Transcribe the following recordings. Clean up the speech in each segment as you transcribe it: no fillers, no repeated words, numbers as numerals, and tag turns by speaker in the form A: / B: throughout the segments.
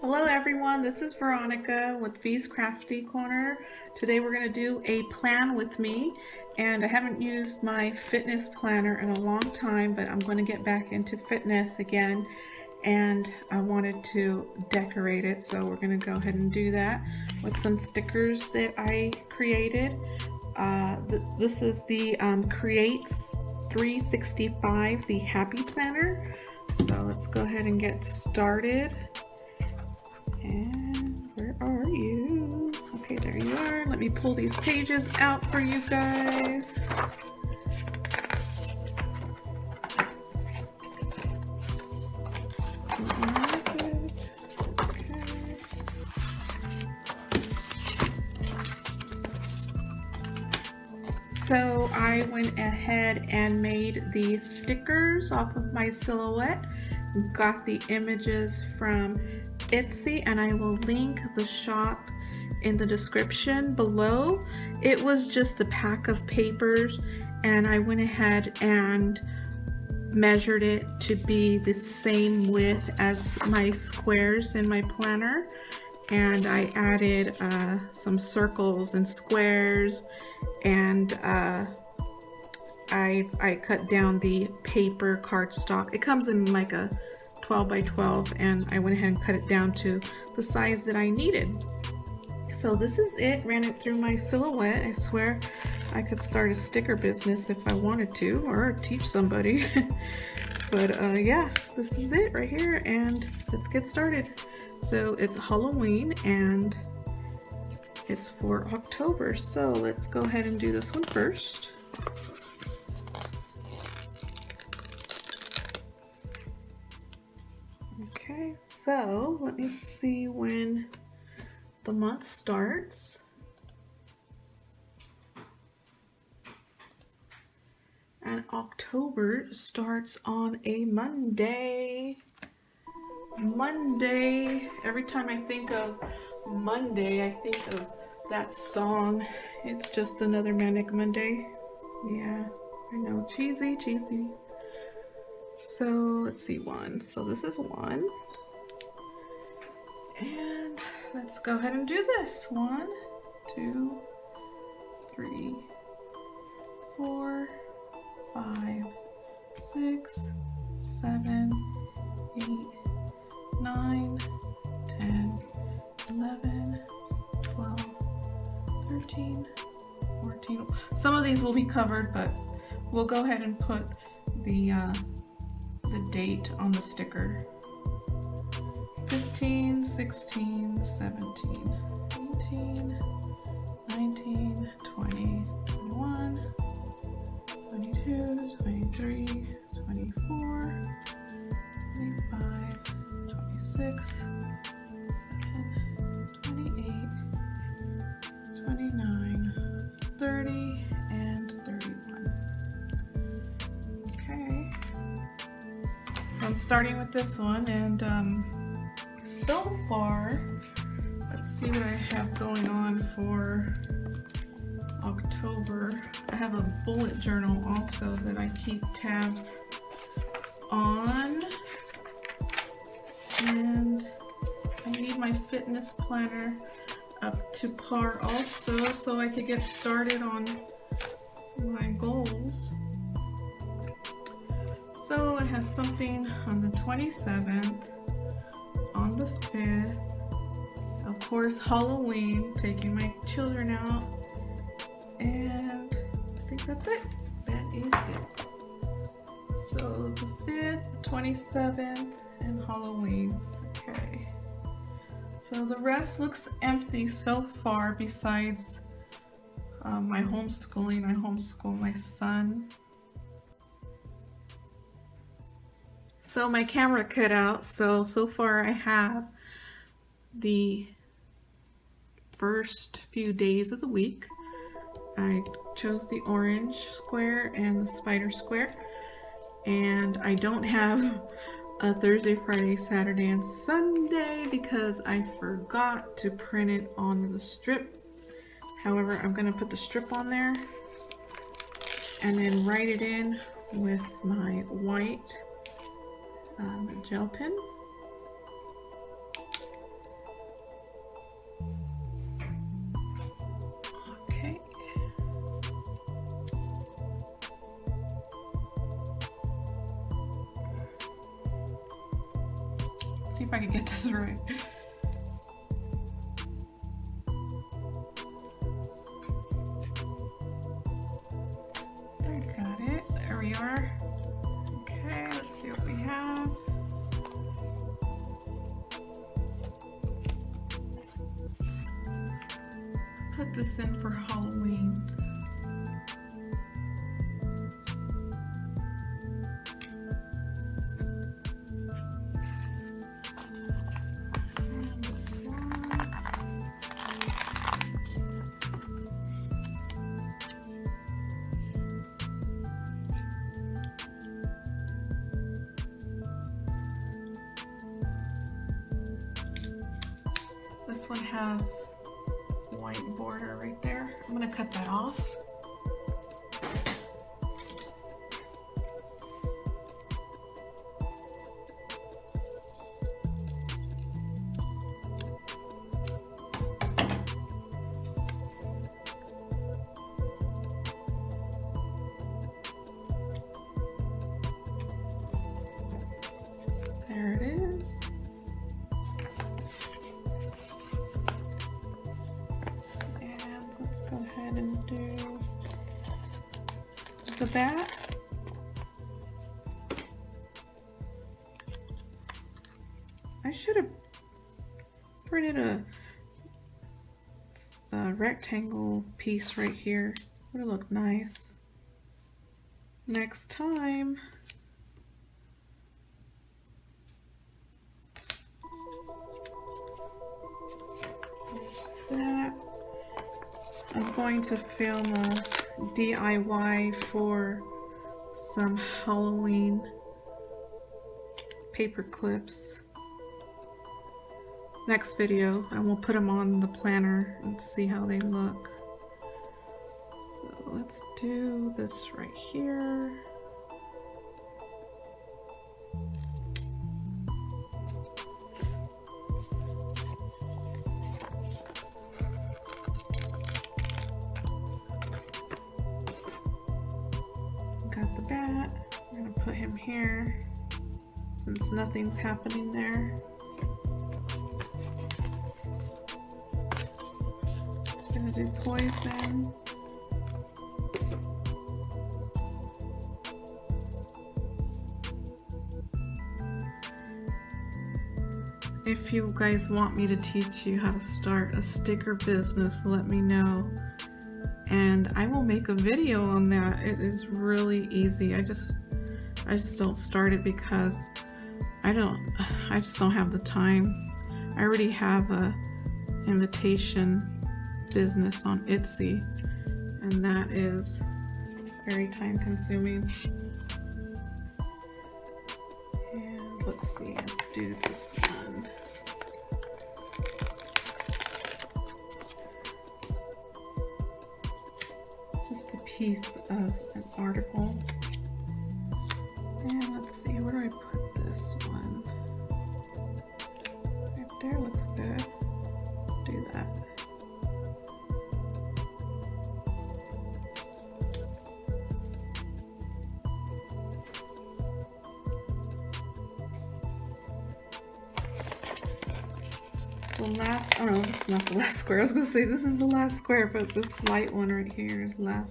A: Hello everyone, this is Veronica with V's Crafty Corner. Today we're going to do a plan with me, and I haven't used my fitness planner in a long time, but I'm going to get back into fitness again, and I wanted to decorate it, so we're going to go ahead and do that with some stickers that I created. This is the Create 365, the Happy Planner. So let's go ahead and get started. And where are you? Okay, there you are. Let me pull these pages out for you guys. Okay. So I went ahead and made these stickers off of my silhouette. Got the images from Etsy, and I will link the shop in the description below. It was just a pack of papers, and I went ahead and measured it to be the same width as my squares in my planner, and I added some circles and squares, and I cut down the paper cardstock. It comes in like a 12 by 12, and I went ahead and cut it down to the size that I needed. So this is it. Ran it through my silhouette. I swear I could start a sticker business if I wanted to, or teach somebody. But yeah, this is it right here, and let's get started. So it's Halloween and it's for October, so let's go ahead and do this one first. Okay, so let me see when the month starts. And October starts on a Monday. Monday. Every time I think of Monday, I think of that song. It's just another Manic Monday. Yeah, I know. Cheesy, cheesy. So let's see, one. So this is one. And let's go ahead and do this. 1, 2, 3, 4, 5, 6, 7, 8, 9, 10, 11, 12, 13, 14. Some of these will be covered, but we'll go ahead and put the date on the sticker. 15, 16, 17, 18, 19, 20, 21, 22, 23, 24, 25, 26, 28, 29, 30, and 31. Okay, so I'm starting with this one, and so far, let's see what I have going on for October. I have a bullet journal also that I keep tabs on, and I need my fitness planner up to par also, so I could get started on my goals. So I have something on the 27th, on the 5th, of course Halloween, taking my children out, and I think that's it. That is it. So the 5th, 27th, and Halloween. Okay. So the rest looks empty so far, besides my homeschooling. I homeschool my son. So my camera cut out, so far I have the first few days of the week. I chose the orange square and the spider square, and I don't have a Thursday, Friday, Saturday, and Sunday because I forgot to print it on the strip However, I'm going to put the strip on there and then write it in with my white gel pen. Okay. Let's see if I can get this right. Okay, let's see what we have. Put this in for Halloween. And this one. This one has a white border right there. I'm going to cut that off. There it is. Go ahead and do the back. I should have printed a rectangle piece right here. Would have looked nice. Next time. There's that. I'm going to film a DIY for some Halloween paper clips. Next video, and we'll put them on the planner and see how they look. So let's do this right here. Got the bat. I'm gonna put him here since nothing's happening there. Gonna do poison. If you guys want me to teach you how to start a sticker business, let me know. And I will make a video on that. It is really easy. I just don't start it because I just don't have the time. I already have a invitation business on Etsy, and that is very time consuming. And let's see, let's do this one. Just a piece of an article. And let's see, where do I put this one? Right there looks good. Do that. The last, oh no, this is not the last square. I was gonna say this is the last square, but this light one right here is left.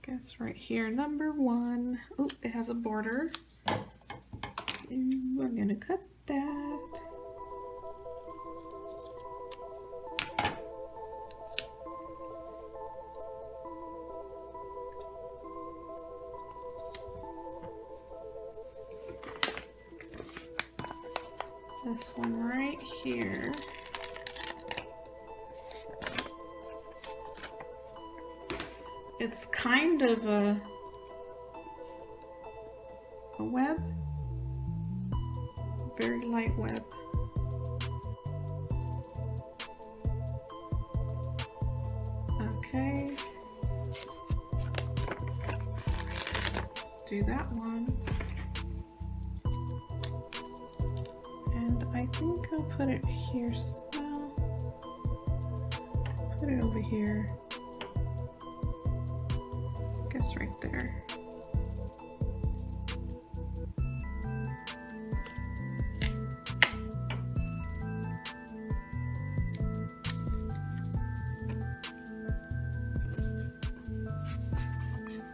A: Guess right here, number 1. Oh, it has a border. Ooh, I'm gonna cut that. This one right here. It's kind of a a web, very light web. Okay, let's do that one. And I think I'll put it here. Put it over here. I guess right there.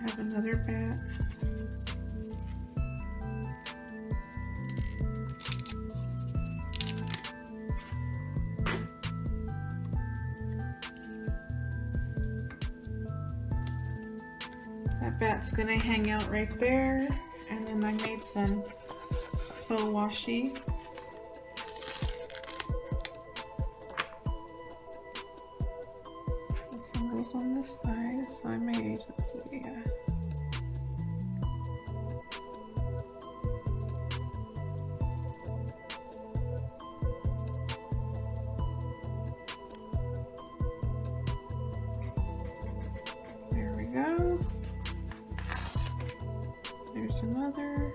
A: Have another bat. That bat's gonna hang out right there. And then I made some faux washi. This one goes on this side, so I made, let's see, there we go. There's another.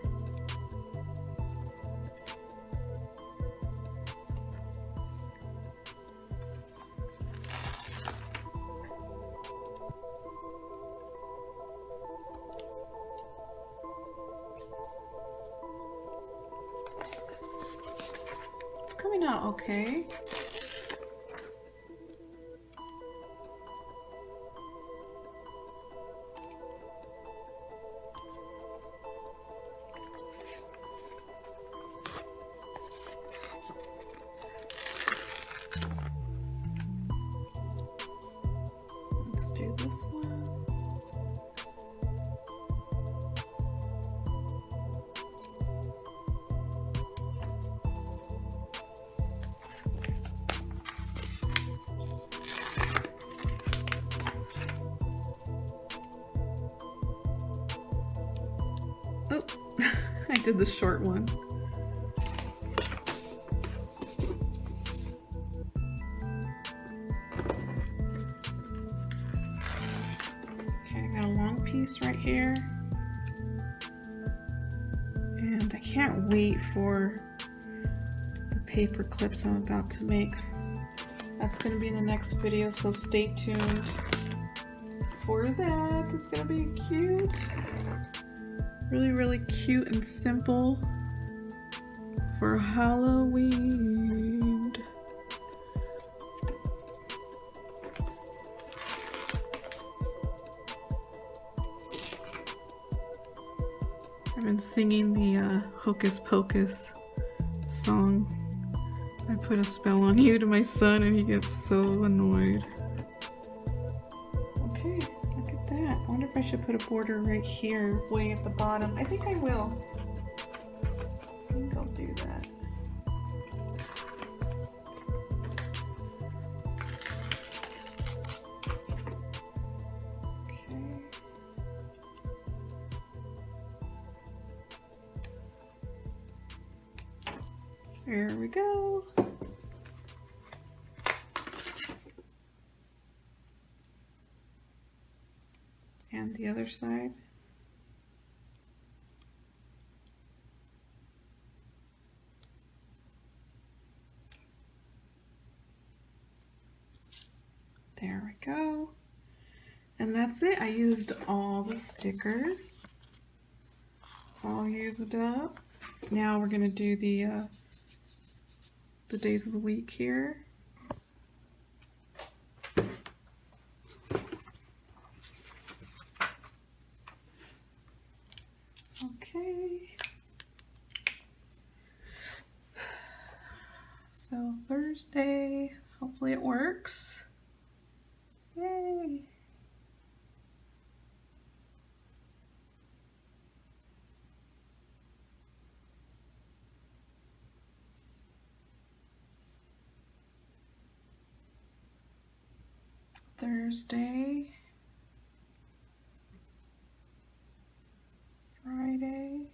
A: It's coming out okay. Oh, I did the short one. Okay, I got a long piece right here. And I can't wait for the paper clips I'm about to make. That's going to be in the next video, so stay tuned for that. It's going to be cute. Really, really cute and simple for Halloween. I've been singing the Hocus Pocus song. I put a spell on you to my son and he gets so annoyed. Okay, look at that. I wonder if I should put a border right here, way at the bottom. I think I will. I think I'll do that. Okay. There we go. And the other side. There we go. And that's it. I used all the stickers. All used up. Now we're gonna do the days of the week here. Okay. So Thursday, hopefully it works. Yay. Thursday, Friday,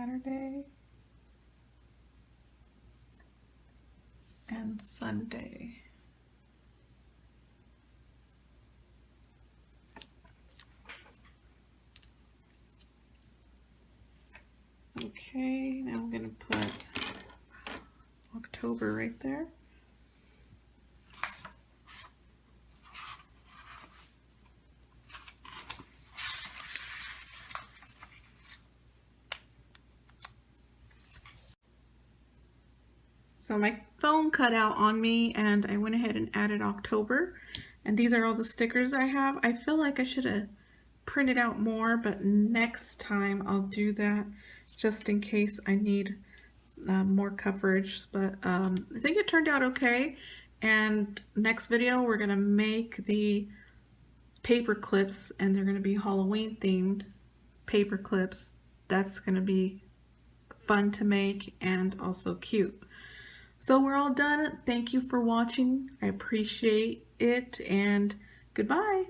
A: Saturday and Sunday. Okay, now I'm gonna put October right there. So my phone cut out on me and I went ahead and added October. And these are all the stickers I have. I feel like I should have printed out more, but next time I'll do that just in case I need more coverage. But I think it turned out okay. And next video we're gonna make the paper clips, and they're gonna be Halloween themed paper clips. That's gonna be fun to make and also cute. So we're all done. Thank you for watching. I appreciate it, and goodbye.